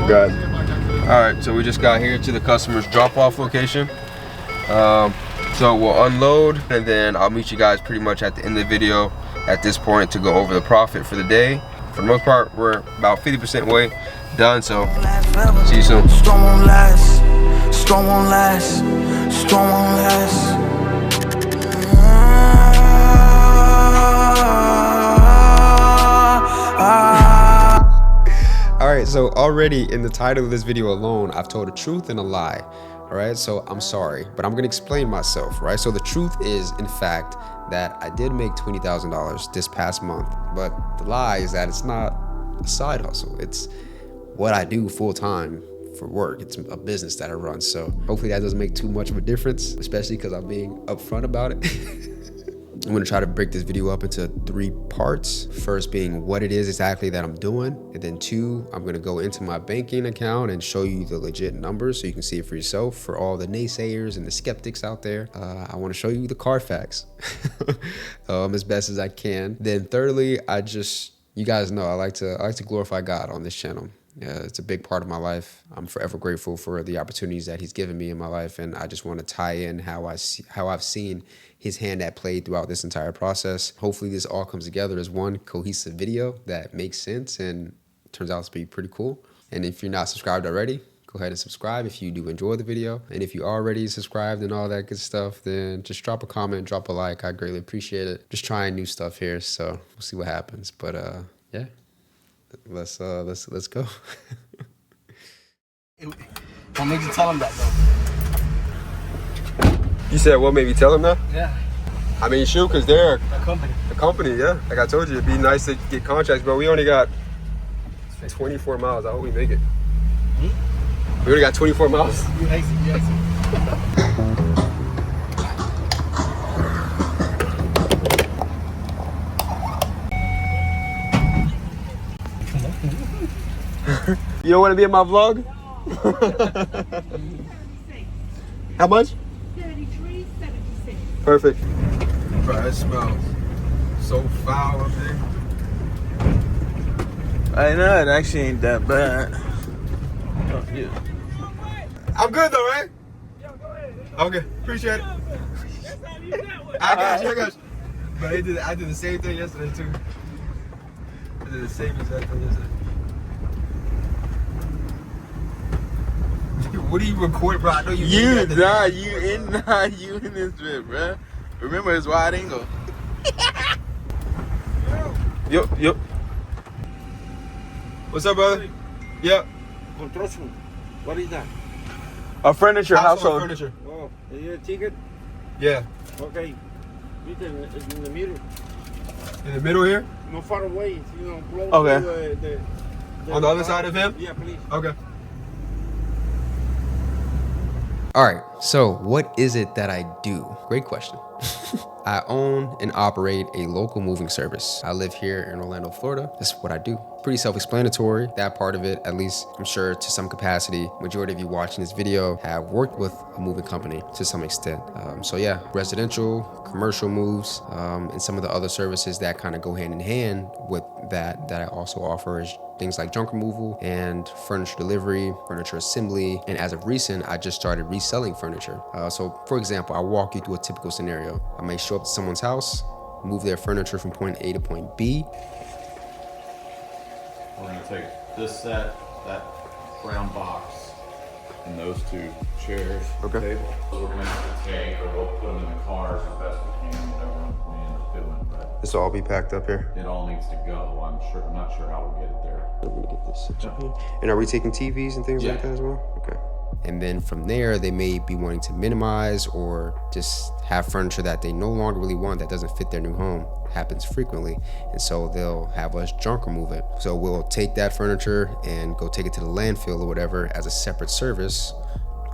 Good. All right, so we just got here to the customer's drop-off location. So we'll unload, and then I'll meet you guys pretty much at the end of the video at this point to go over the profit for the day. For the most part, we're about 50% way done, so see you soon. Strong won't last, strong won't last, strong won't last. Alright, so already in the title of this video alone, I've told a truth and a lie. Alright, so I'm sorry, but I'm gonna explain myself, right? So the truth is, in fact, that I did make $20,000 this past month, but the lie is that it's not a side hustle. It's what I do full time for work. It's a business that I run, so hopefully that doesn't make too much of a difference, especially because I'm being upfront about it. I'm gonna try to break this video up into 3 parts. First being what it is exactly that I'm doing. And then 2, I'm gonna go into my banking account and show you the legit numbers so you can see it for yourself. For all the naysayers and the skeptics out there, I wanna show you the Carfax as best as I can. Then thirdly, you guys know I like to glorify God on this channel. It's a big part of my life. I'm forever grateful for the opportunities that he's given me in my life, and I just want to tie in how I've seen his hand at play throughout this entire process. Hopefully this all comes together as one cohesive video that makes sense and turns out to be pretty cool. And if you're not subscribed already, go ahead and subscribe if you do enjoy the video. And if you already subscribed and all that good stuff, then just drop a comment, drop a like. I greatly appreciate it. Just trying new stuff here, so we'll see what happens. But yeah. Let's go. What made you tell him that though? You said what made me tell him that? Yeah. I mean, shoot, because they're A company. yeah. Like I told you, it'd be nice to get contracts, but we only got 24 miles. I hope we make it. We only got 24 miles. You hate it. You don't want to be in my vlog? How much? 33.76. Perfect. Bro, it smells so foul up there. I know, it actually ain't that bad. Oh, yeah. I'm good though, right? Okay, appreciate it. I got you. But I did the same thing yesterday too. I did the same exact thing yesterday. What are you recording, bro? I know you. You in this bit, bro. Remember, it's wide angle. Yep. What's up, brother? Yep. Construction. What is that? A furniture household. furniture. Oh, is it a ticket? Yeah. Okay. It's in the middle. In the middle here? No far away. Close Okay. to On the other side of him? Yeah, please. Okay. All right, so what is it that I do? Great question. I own and operate a local moving service. I live here in Orlando, Florida. This is what I do. Pretty self-explanatory, that part of it, at least I'm sure to some capacity. Majority of you watching this video have worked with a moving company to some extent. So yeah, residential, commercial moves, and some of the other services that kind of go hand in hand with that I also offer is things like junk removal and furniture delivery, furniture assembly, and as of recent, I just started reselling furniture. So for example, I'll walk you through a typical scenario. I may show up to someone's house, move their furniture from point A to point B. We're gonna take this set, that brown box, and those 2 chairs. Okay. Table. So we're gonna have to take, or we'll put them in the cars as best we can, whatever we end up doing, but This will all be packed up here. it all needs to go. I'm not sure how we'll get it there. Let me get this switch up here. And are we taking TVs and things like that as well? Okay. And then from there, they may be wanting to minimize or just have furniture that they no longer really want that doesn't fit their new home. Happens frequently. And so they'll have us junk remove it. So we'll take that furniture and go take it to the landfill or whatever as a separate service.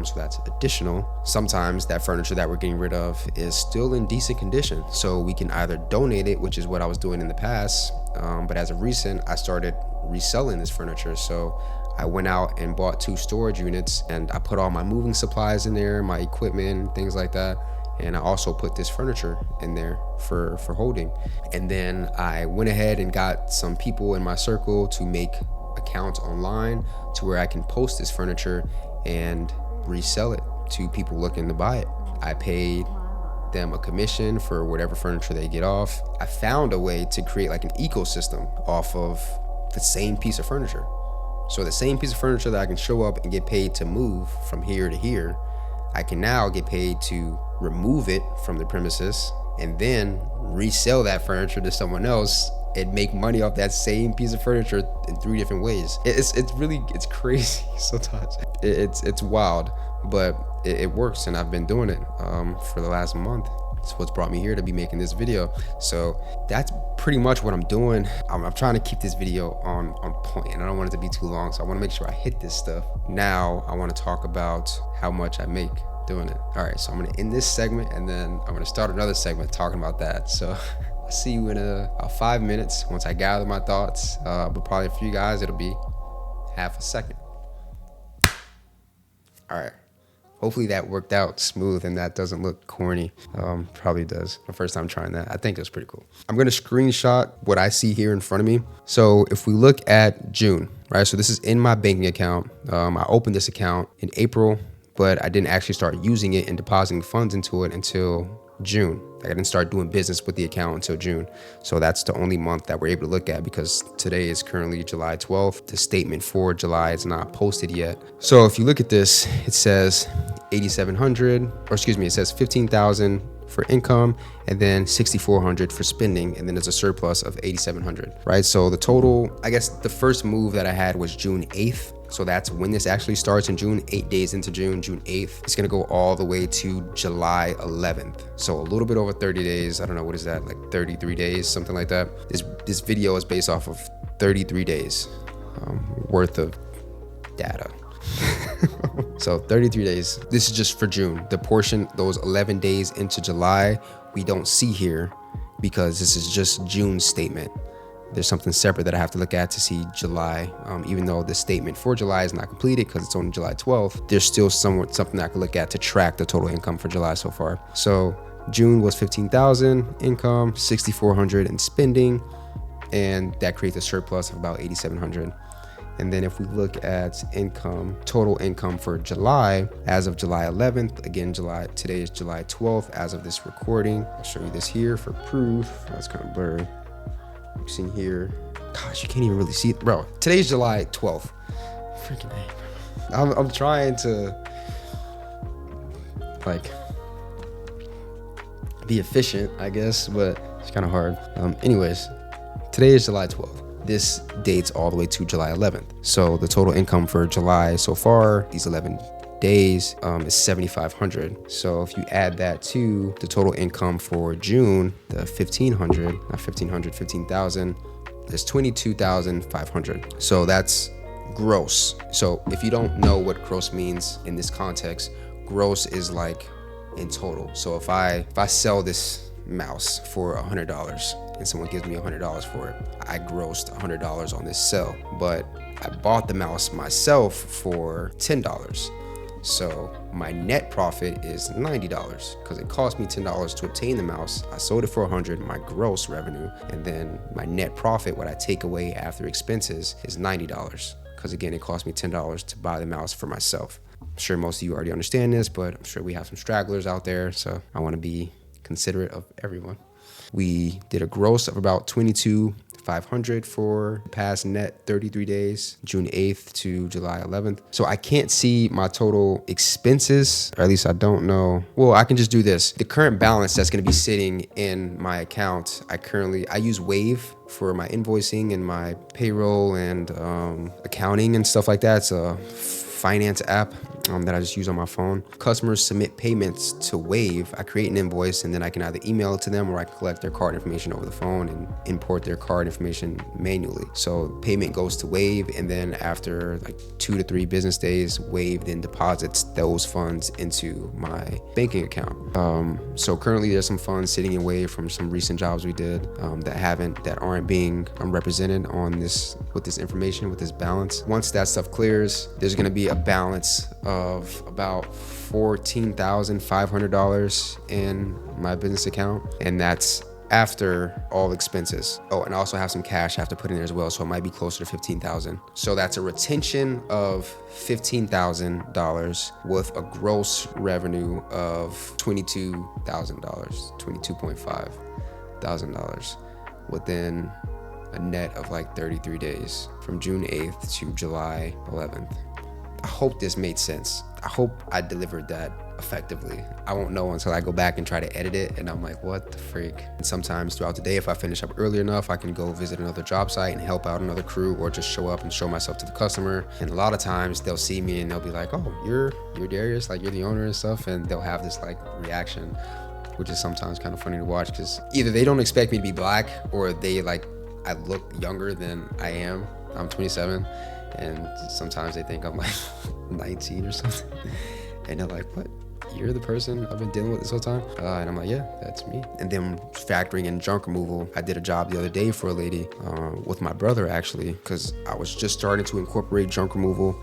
So that's additional. Sometimes that furniture that we're getting rid of is still in decent condition. So we can either donate it, which is what I was doing in the past. But as of recent, I started reselling this furniture. So I went out and bought 2 storage units and I put all my moving supplies in there, my equipment, things like that. And I also put this furniture in there for holding. And then I went ahead and got some people in my circle to make a account online to where I can post this furniture and resell it to people looking to buy it. I paid them a commission for whatever furniture they get off. I found a way to create like an ecosystem off of the same piece of furniture. So the same piece of furniture that I can show up and get paid to move from here to here, I can now get paid to remove it from the premises and then resell that furniture to someone else and make money off that same piece of furniture in 3 different ways. It's crazy sometimes. It's wild, but it works, and I've been doing it for the last month. It's what's brought me here to be making this video. So that's pretty much what I'm doing. I'm trying to keep this video on point, and I don't want it to be too long, so I want to make sure I hit this stuff. Now I want to talk about how much I make doing it. All right, so I'm gonna end this segment, and then I'm gonna start another segment talking about that. So I'll see you in about 5 minutes once I gather my thoughts, but probably for you guys it'll be half a second. All right. Hopefully that worked out smooth and that doesn't look corny. Probably does. My first time trying that. I think it was pretty cool. I'm gonna screenshot what I see here in front of me. So if we look at June, right? So this is in my banking account. I opened this account in April, but I didn't actually start using it and depositing funds into it until June. I didn't start doing business with the account until June. So that's the only month that we're able to look at because today is currently July 12th. The statement for July is not posted yet. So if you look at this, it says 8,700, or excuse me, it says 15,000 for income and then 6,400 for spending, and then there's a surplus of 8,700, right? So the total, I guess the first move that I had was June 8th. So that's when this actually starts in June, 8 days into June, June 8th. It's gonna go all the way to July 11th. So a little bit over 30 days. I don't know, what is that, like 33 days, something like that. This video is based off of 33 days worth of data. So 33 days. This is just for June. The portion, those 11 days into July, we don't see here because this is just June's statement. There's something separate that I have to look at to see July. Even though the statement for July is not completed because it's only July 12th, there's still something I can look at to track the total income for July so far. So June was 15,000 income, 6,400 in spending, and that creates a surplus of about 8,700. And then if we look at income, total income for July, as of July 11th, again, today is July 12th as of this recording. I'll show you this here for proof. That's kind of blurry. You see here, gosh, you can't even really see it. Bro, today's July 12th. Freaking A. I'm trying to like be efficient, I guess, but it's kind of hard. Anyways, today is July 12th. This dates all the way to July 11th. So the total income for July so far, these 11 days, is 7,500. So if you add that to the total income for June, the 15,000, there's 22,500. So that's gross. So if you don't know what gross means in this context, gross is like in total. So if I sell this mouse for $100 and someone gives me $100 for it, I grossed $100 on this sell, but I bought the mouse myself for $10. So my net profit is $90 because it cost me $10 to obtain the mouse. I sold it for $100, my gross revenue, and then my net profit, what I take away after expenses, is $90 because again, it cost me $10 to buy the mouse for myself. I'm sure most of you already understand this, but I'm sure we have some stragglers out there, so I want to be considerate of everyone. We did a gross of about 22,500 for the past net 33 days, June 8th to July 11th. So I can't see my total expenses, or at least I don't know. Well, I can just do this. The current balance that's going to be sitting in my account, I use Wave for my invoicing and my payroll and accounting and stuff like that. It's a finance app that I just use on my phone. Customers submit payments to Wave. I create an invoice and then I can either email it to them or I can collect their card information over the phone and import their card information manually. So payment goes to Wave, and then after like 2 to 3 business days, Wave then deposits those funds into my banking account. So currently there's some funds sitting in Wave from some recent jobs we did that aren't being represented on this with this information, with this balance. Once that stuff clears, there's going to be a balance of about $14,500 in my business account, and that's after all expenses. Oh, and I also have some cash I have to put in there as well, so it might be closer to 15,000. So that's a retention of $15,000 with a gross revenue of $22,000, $22,500 within a net of like 33 days from June 8th to July 11th. I hope this made sense. I hope I delivered that effectively. I won't know until I go back and try to edit it, and I'm like, what the freak? And sometimes throughout the day, if I finish up early enough, I can go visit another job site and help out another crew, or just show up and show myself to the customer. And a lot of times they'll see me and they'll be like, oh, you're Darius, like you're the owner and stuff, and they'll have this like reaction, which is sometimes kind of funny to watch, because either they don't expect me to be black, or they like I look younger than I am. I'm 27, and sometimes they think I'm like 19 or something. And they're like, what? You're the person I've been dealing with this whole time? And I'm like, yeah, that's me. And then factoring in junk removal, I did a job the other day for a lady with my brother, actually, because I was just starting to incorporate junk removal.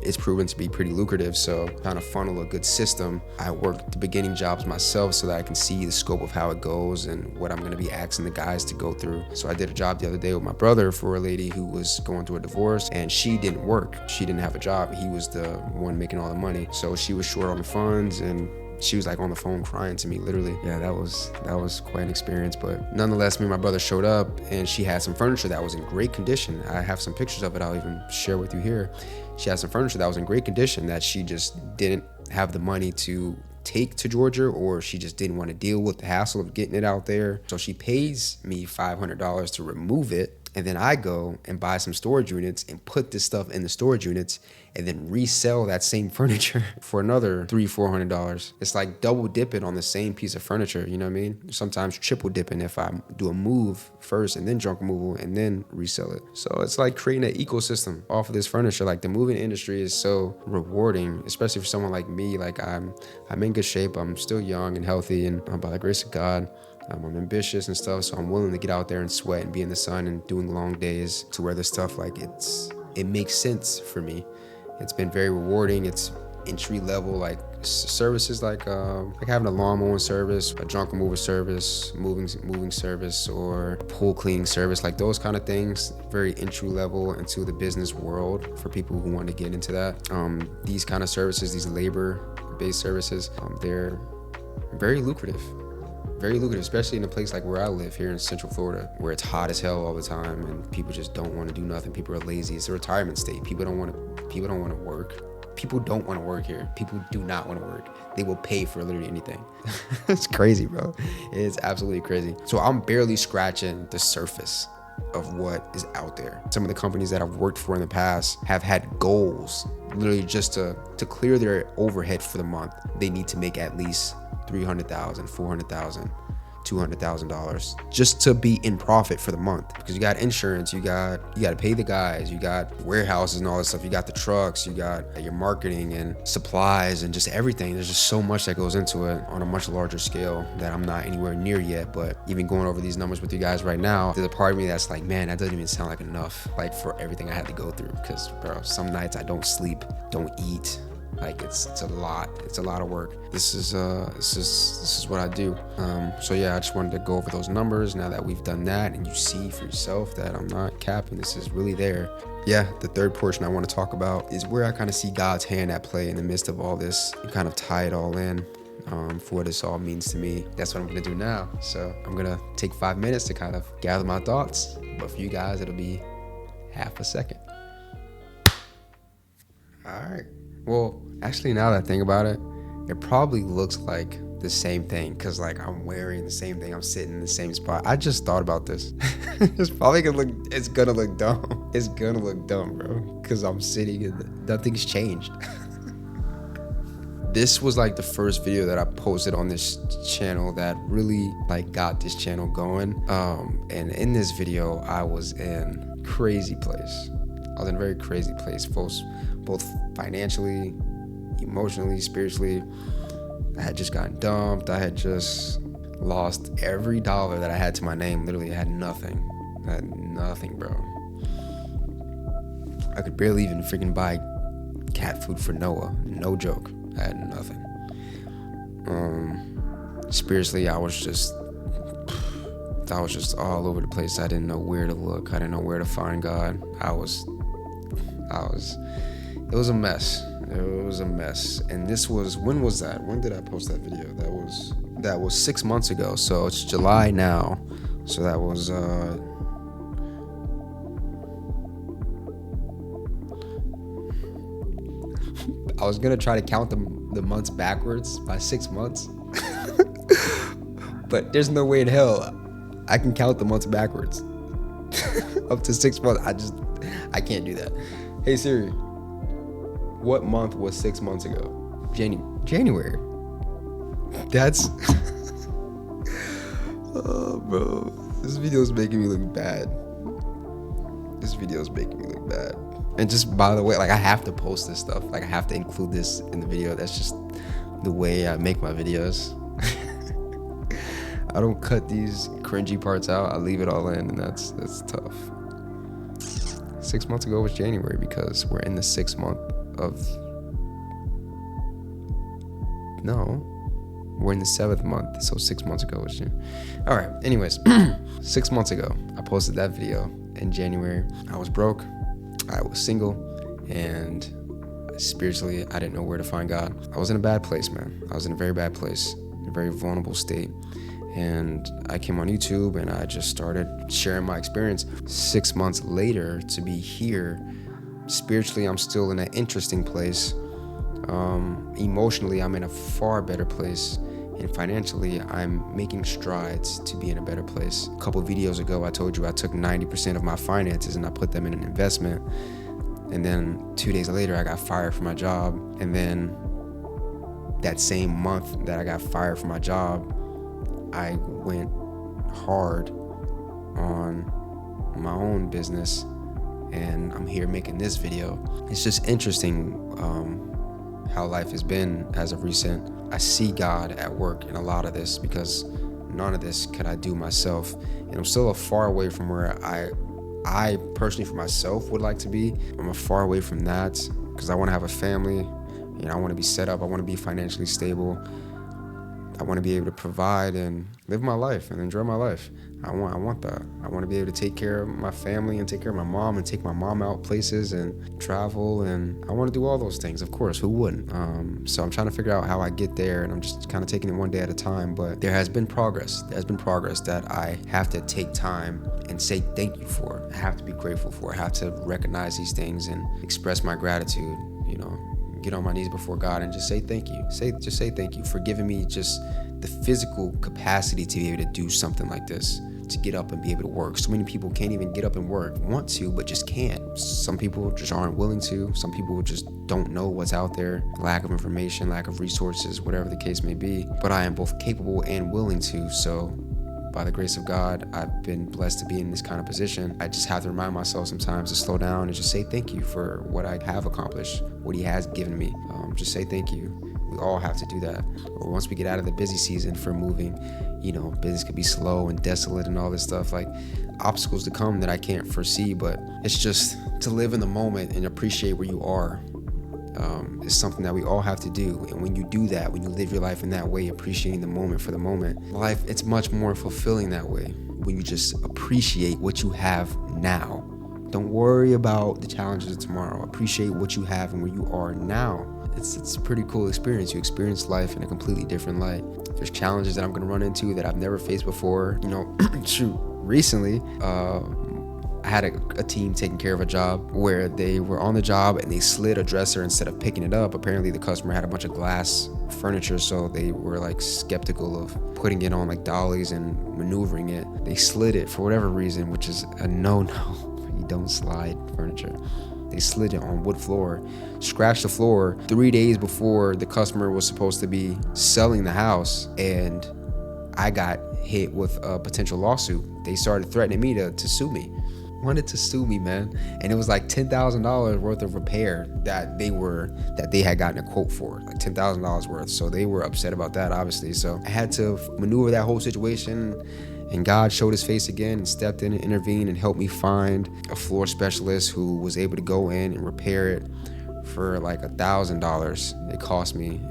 It's proven to be pretty lucrative, so trying to funnel a good system. I worked the beginning jobs myself so that I can see the scope of how it goes and what I'm gonna be asking the guys to go through. So I did a job the other day with my brother for a lady who was going through a divorce, and she didn't work. She didn't have a job. He was the one making all the money. So she was short on the funds, and she was like on the phone crying to me, literally. Yeah, that was quite an experience. But nonetheless, me and my brother showed up, and she had some furniture that was in great condition. I have some pictures of it I'll even share with you here. She had some furniture that was in great condition that she just didn't have the money to take to Georgia, or she just didn't want to deal with the hassle of getting it out there. So she pays me $500 to remove it. And then I go and buy some storage units and put this stuff in the storage units, and then resell that same furniture for another $300-400. It's like double dipping on the same piece of furniture, you know what I mean? Sometimes triple dipping if I do a move first and then junk removal and then resell it. So it's like creating an ecosystem off of this furniture. Like the moving industry is so rewarding, especially for someone like me. Like I'm in good shape. I'm still young and healthy, and by the grace of God, I'm ambitious and stuff, so I'm willing to get out there and sweat and be in the sun and doing long days to where this stuff, like it makes sense for me. It's been very rewarding. It's entry level, like services like having a lawn mowing service, a junk removal service, moving service, or pool cleaning service, like those kind of things. Very entry level into the business world for people who want to get into that. These kind of services, these labor-based services, they're very lucrative. Very lucrative, especially in a place like where I live here in Central Florida, where it's hot as hell all the time and people just don't want to do nothing. People are lazy. It's a retirement state. People don't want to work. People don't want to work here. People do not want to work. They will pay for literally anything. It's crazy, bro. It's absolutely crazy. So I'm barely scratching the surface of what is out there. Some of the companies that I've worked for in the past have had goals, literally just to clear their overhead for the month. They need to make at least $300,000, $400,000, $200,000 just to be in profit for the month, because you got insurance, you got to pay the guys, you got warehouses and all this stuff, you got the trucks, you got your marketing and supplies and just everything. There's just so much that goes into it on a much larger scale that I'm not anywhere near yet. But even going over these numbers with you guys right now, there's a part of me that's like, man, that doesn't even sound like enough, like for everything I had to go through. Because bro, some nights I don't sleep, don't eat. Like it's a lot of work. This is what I do. So yeah, I just wanted to go over those numbers now that we've done that, and you see for yourself that I'm not capping. This is really there. Yeah, the third portion I want to talk about is where I kind of see God's hand at play in the midst of all this, and kind of tie it all in for what this all means to me. That's what I'm gonna do now. So I'm gonna take 5 minutes to kind of gather my thoughts, but for you guys it'll be half a second. All right. Well, actually, now that I think about it, it probably looks like the same thing, because like I'm wearing the same thing, I'm sitting in the same spot. I just thought about this. It's gonna look dumb. It's gonna look dumb, bro, because I'm sitting and nothing's changed. This was like the first video that I posted on this channel that really like got this channel going. And in this video, I was in a crazy place. I was in a very crazy place, both financially, emotionally, spiritually. I had just gotten dumped. I had just lost every dollar that I had to my name. Literally, I had nothing. I had nothing, bro. I could barely even freaking buy cat food for Noah. No joke. I had nothing. Spiritually, I was just I was just all over the place. I didn't know where to look. I didn't know where to find God. It was a mess. It was a mess. And this was, when was that? When did I post that video? That was 6 months ago. So it's July now. So that was I was gonna try to count the months backwards by 6 months. But there's no way in hell I can count the months backwards. Up to 6 months. I can't do that. Hey Siri, what month was 6 months ago? January. That's oh bro. This video is making me look bad. And just by the way, like I have to post this stuff. Like I have to include this in the video. That's just the way I make my videos. I don't cut these cringy parts out. I leave it all in, and that's tough. 6 months ago was January because we're in the 6th month of. No, we're in the 7th month. So 6 months ago was June. All right. Anyways, 6 months ago, I posted that video in January. I was broke. I was single, and spiritually, I didn't know where to find God. I was in a bad place, man. I was in a very bad place, in a very vulnerable state. And I came on YouTube and I just started sharing my experience. 6 months later, to be here, spiritually, I'm still in an interesting place. Emotionally, I'm in a far better place. And financially, I'm making strides to be in a better place. A couple videos ago, I told you I took 90% of my finances and I put them in an investment. And then 2 days later, I got fired from my job. And then that same month that I got fired from my job, I went hard on my own business. And I'm here making this video. It's just interesting how life has been as of recent. I see God at work in a lot of this because none of this could I do myself. And I'm still far away from where I personally for myself would like to be. I'm far away from that because I want to have a family. You know, I want to be set up. I want to be financially stable. I want to be able to provide and live my life and enjoy my life. I want that. I want to be able to take care of my family and take care of my mom and take my mom out places and travel, and I want to do all those things. Of course, who wouldn't? So I'm trying to figure out how I get there, and I'm just kind of taking it one day at a time. But there has been progress. There's been progress that I have to take time and say thank you for. I have to be grateful for. I have to recognize these things and express my gratitude. You know, get on my knees before God and just say thank you. Just say thank you for giving me just the physical capacity to be able to do something like this, to get up and be able to work. So many people can't even get up and work, want to, but just can't. Some people just aren't willing to. Some people just don't know what's out there. Lack of information, lack of resources, whatever the case may be. But I am both capable and willing to. So by the grace of God, I've been blessed to be in this kind of position. I just have to remind myself sometimes to slow down and just say thank you for what I have accomplished, what He has given me. Just say thank you. We all have to do that. Or once we get out of the busy season for moving, you know, business could be slow and desolate and all this stuff, like obstacles to come that I can't foresee. But it's just to live in the moment and appreciate where you are. Is something that we all have to do. And when you do that, when you live your life in that way, appreciating the moment for the moment, life, it's much more fulfilling that way. When you just appreciate what you have now. Don't worry about the challenges of tomorrow. Appreciate what you have and where you are now. It's a pretty cool experience. You experience life in a completely different light. There's challenges that I'm gonna run into that I've never faced before. You know, shoot, recently, I had a team taking care of a job where they were on the job and they slid a dresser instead of picking it up. Apparently the customer had a bunch of glass furniture, so they were like skeptical of putting it on like dollies and maneuvering it. They slid it for whatever reason, which is a no-no. You don't slide furniture. They slid it on wood floor, scratched the floor 3 days before the customer was supposed to be selling the house, and I got hit with a potential lawsuit. They started threatening me to sue me. Wanted to sue me, man. And it was like $10,000 worth of repair that they had gotten a quote for, like $10,000 worth. So they were upset about that, obviously. So I had to maneuver that whole situation. And God showed His face again and stepped in and intervened and helped me find a floor specialist who was able to go in and repair it for like $1,000. It cost me.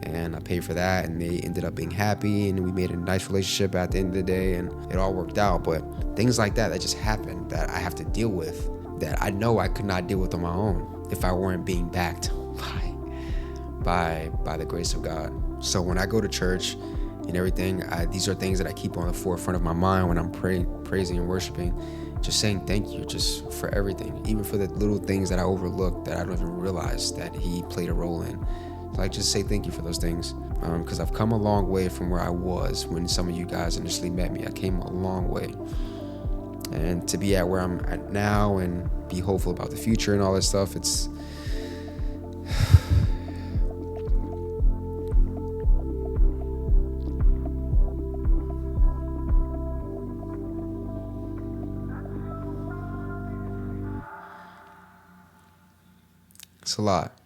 and I paid for that, and they ended up being happy, and we made a nice relationship at the end of the day, and it all worked out. But things like that just happen that I have to deal with, that I know I could not deal with on my own if I weren't being backed by the grace of God. So when I go to church and everything, these are things that I keep on the forefront of my mind when I'm praising and worshiping, just saying thank you just for everything, even for the little things that I overlooked that I don't even realize that he played a role in. So I just say thank you for those things, because I've come a long way from where I was when some of you guys initially met me. I came a long way, and to be at where I'm at now and be hopeful about the future and all this stuff, it's a lot.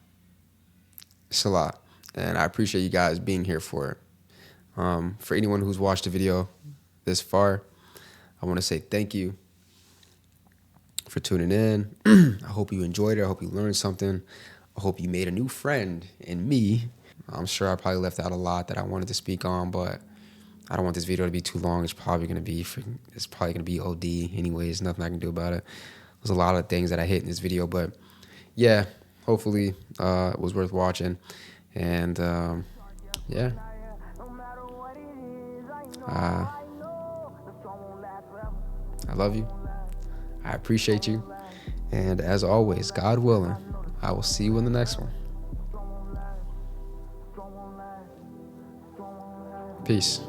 It's a lot. And I appreciate you guys being here for it. For anyone who's watched the video this far, I want to say thank you for tuning in. I hope you enjoyed it. I hope you learned something. I hope you made a new friend in me. I'm sure I probably left out a lot that I wanted to speak on, but I don't want this video to be too long. It's probably gonna be OD anyways. Nothing I can do about it. There's a lot of things that I hit in this video, but yeah. Hopefully it was worth watching, and yeah, I love you, I appreciate you, and as always, God willing, I will see you in the next one. Peace.